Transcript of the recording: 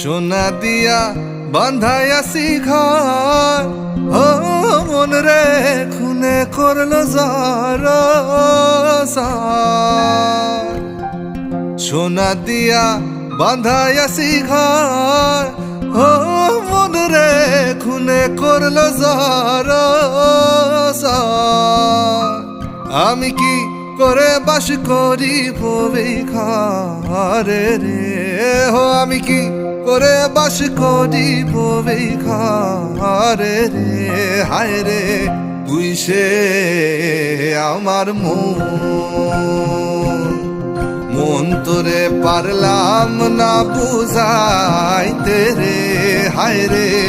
সোনা দিয়া বান্ধাইয়াছি ঘর, ও মন রে খুনে করলো জার। সোনা দিয়া বান্ধাইয়াছি ঘর, ও মন রে খুনে করলো জার। আমি কি করে বাস করি ঘরে রে, হো আমি কি করে বাস করি ঘরে রে। হায় রে তুই সে আমার মন তোরে পারলাম না বুঝাইতে রে। হায় রে